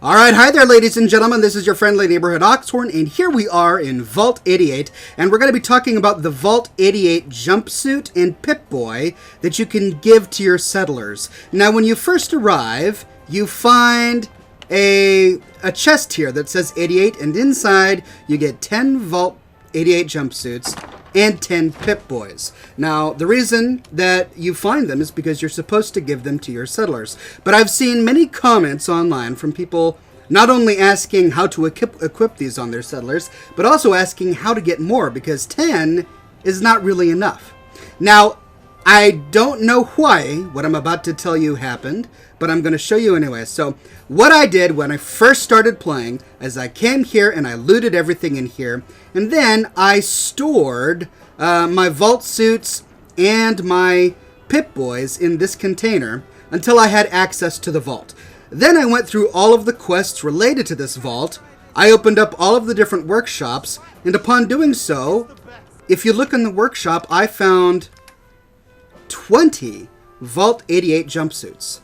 Alright, hi there ladies and gentlemen, this is your friendly neighborhood Oxhorn, and here we are in Vault 88, and we're going to be talking about the Vault 88 jumpsuit and Pip-Boy that you can give to your settlers. Now when you first arrive, you find a chest here that says 88, and inside you get 10 Vault 88 jumpsuits and 10 Pip-Boys. Now, the reason that you find them is because you're supposed to give them to your settlers. But I've seen many comments online from people not only asking how to equip these on their settlers, but also asking how to get more, because 10 is not really enough. Now, I don't know why what I'm about to tell you happened, but I'm going to show you anyway. So what I did when I first started playing is I came here and I looted everything in here, and then I stored my vault suits and my Pip-Boys in this container until I had access to the vault. Then I went through all of the quests related to this vault. I opened up all of the different workshops, and upon doing so, if you look in the workshop, I found 20 Vault 88 jumpsuits.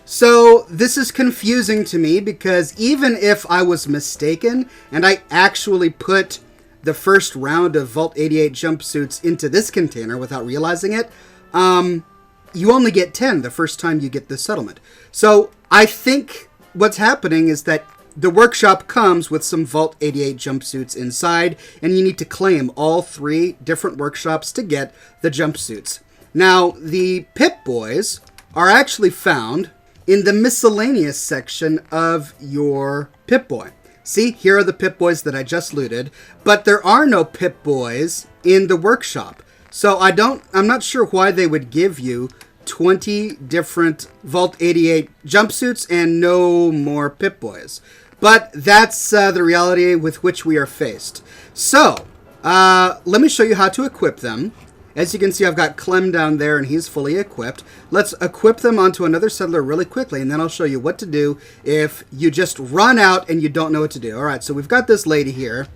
So this is confusing to me because even if I was mistaken and I actually put the first round of Vault 88 jumpsuits into this container without realizing it, you only get 10 the first time you get the settlement. So I think what's happening is that the workshop comes with some Vault 88 jumpsuits inside, and you need to claim all 3 different workshops to get the jumpsuits. Now, the Pip-Boys are actually found in the miscellaneous section of your Pip-Boy. See, here are the Pip-Boys that I just looted, but there are no Pip-Boys in the workshop. So I'm not sure why they would give you 20 different Vault 88 jumpsuits and no more Pip-Boys. But that's the reality with which we are faced. So, let me show you how to equip them. As you can see, I've got Clem down there, and he's fully equipped. Let's equip them onto another settler really quickly, and then I'll show you what to do if you just run out and you don't know what to do. All right, so we've got this lady here.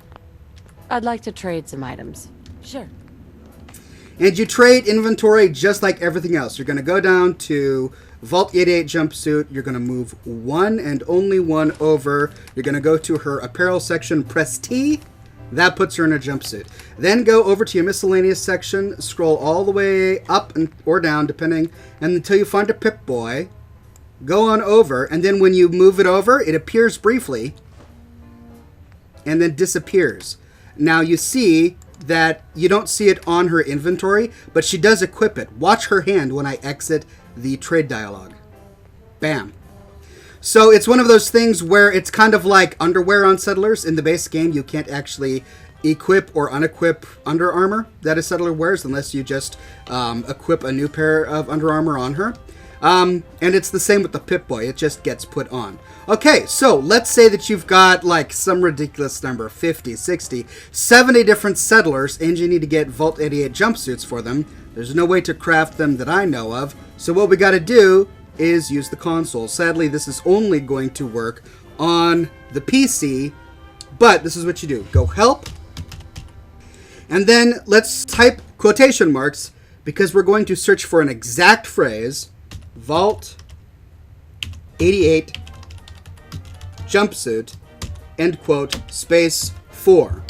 I'd like to trade some items. Sure. And you trade inventory just like everything else. You're going to go down to Vault 88 jumpsuit. You're going to move one and only one over. You're going to go to her apparel section, press T. That puts her in a jumpsuit. Then go over to your miscellaneous section, scroll all the way up or down, depending, and until you find a Pip-Boy. Go on over, and then when you move it over, it appears briefly, and then disappears. Now you see that you don't see it on her inventory, but she does equip it. Watch her hand when I exit the trade dialogue. Bam. So it's one of those things where it's kind of like underwear on settlers. In the base game, you can't actually equip or unequip Under Armour that a settler wears unless you just equip a new pair of Under Armour on her. And it's the same with the Pip-Boy. It just gets put on. Okay, so let's say that you've got like some ridiculous number, 50, 60, 70 different settlers, and you need to get Vault 88 jumpsuits for them. There's no way to craft them that I know of. So what we got to do is use the console. Sadly, this is only going to work on the PC, but this is what you do. Go help, and then let's type quotation marks, because we're going to search for an exact phrase, Vault 88 jumpsuit, end quote, space 4.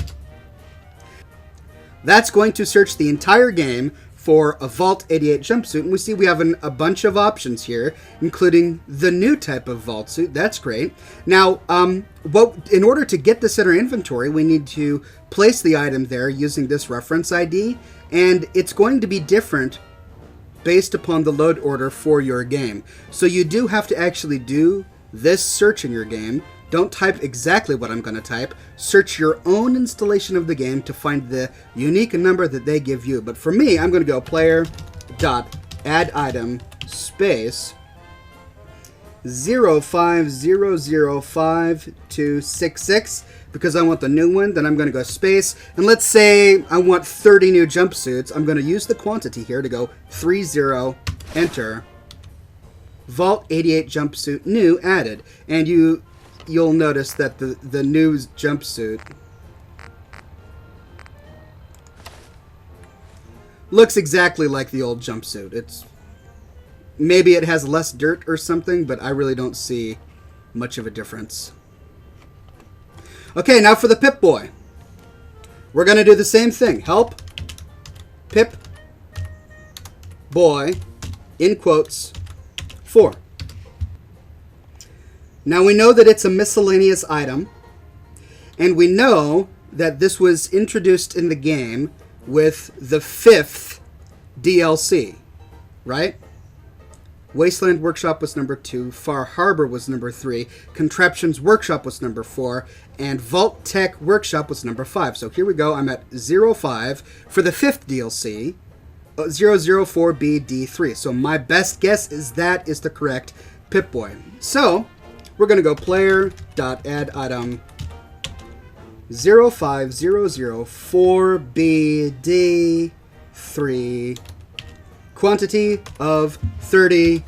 That's going to search the entire game for a Vault 88 jumpsuit, and we see we have a bunch of options here, including the new type of vault suit. That's great. Now, in order to get this in our inventory, we need to place the item there using this reference ID, and it's going to be different based upon the load order for your game. So you do have to actually do this search in your game. Don't type exactly what I'm going to type. Search your own installation of the game to find the unique number that they give you. But for me, I'm going to go player.add-item space 05005266 because I want the new one. Then I'm going to go space, and let's say I want 30 new jumpsuits. I'm going to use the quantity here to go 30, enter, Vault 88 jumpsuit new added, and you'll notice that the new jumpsuit looks exactly like the old jumpsuit. Maybe it has less dirt or something, but I really don't see much of a difference. Okay, now for the Pip-Boy. We're going to do the same thing. Help, Pip-Boy, in quotes, 4. Now we know that it's a miscellaneous item, and we know that this was introduced in the game with the 5th DLC, right? Wasteland Workshop was number 2, Far Harbor was number 3, Contraptions Workshop was number 4, and Vault-Tec Workshop was number 5. So here we go, I'm at 05 for the 5th DLC, 004BD3. So my best guess is that is the correct Pip-Boy. So we're going to go player.add item 05004BD3, quantity of 30,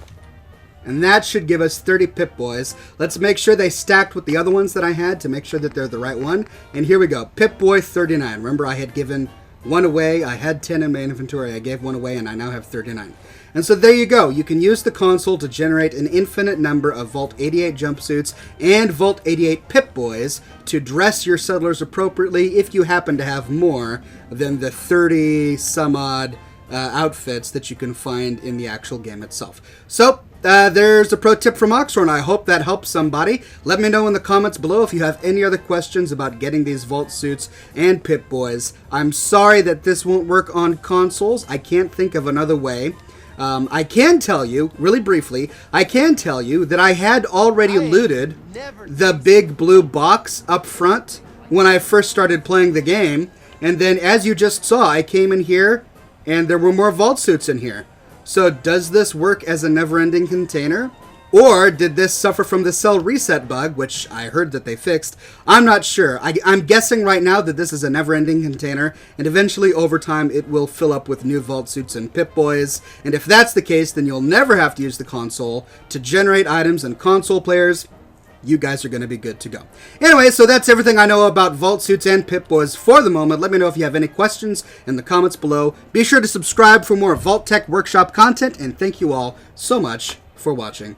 and that should give us 30 Pip-Boys. Let's make sure they stacked with the other ones that I had to make sure that they're the right one. And here we go, Pip-Boy 39. Remember, I had given one away. I had 10 in my inventory. I gave one away, and I now have 39. And so there you go. You can use the console to generate an infinite number of Vault 88 jumpsuits and Vault 88 Pip-Boys to dress your settlers appropriately if you happen to have more than the 30 some odd outfits that you can find in the actual game itself. So there's a pro tip from Oxhorn. I hope that helps somebody. Let me know in the comments below if you have any other questions about getting these Vault suits and Pip-Boys. I'm sorry that this won't work on consoles. I can't think of another way. I can tell you, really briefly, I can tell you that I had already looted the big blue box up front when I first started playing the game. And then, as you just saw, I came in here and there were more Vault suits in here. So does this work as a never-ending container? Or did this suffer from the cell reset bug, which I heard that they fixed? I'm not sure. I'm guessing right now that this is a never-ending container, and eventually over time it will fill up with new Vault suits and Pip-Boys. And if that's the case, then you'll never have to use the console to generate items, and console players, you guys are going to be good to go. Anyway, so that's everything I know about Vault suits and Pip-Boys for the moment. Let me know if you have any questions in the comments below. Be sure to subscribe for more VaultTec Workshop content, and thank you all so much for watching.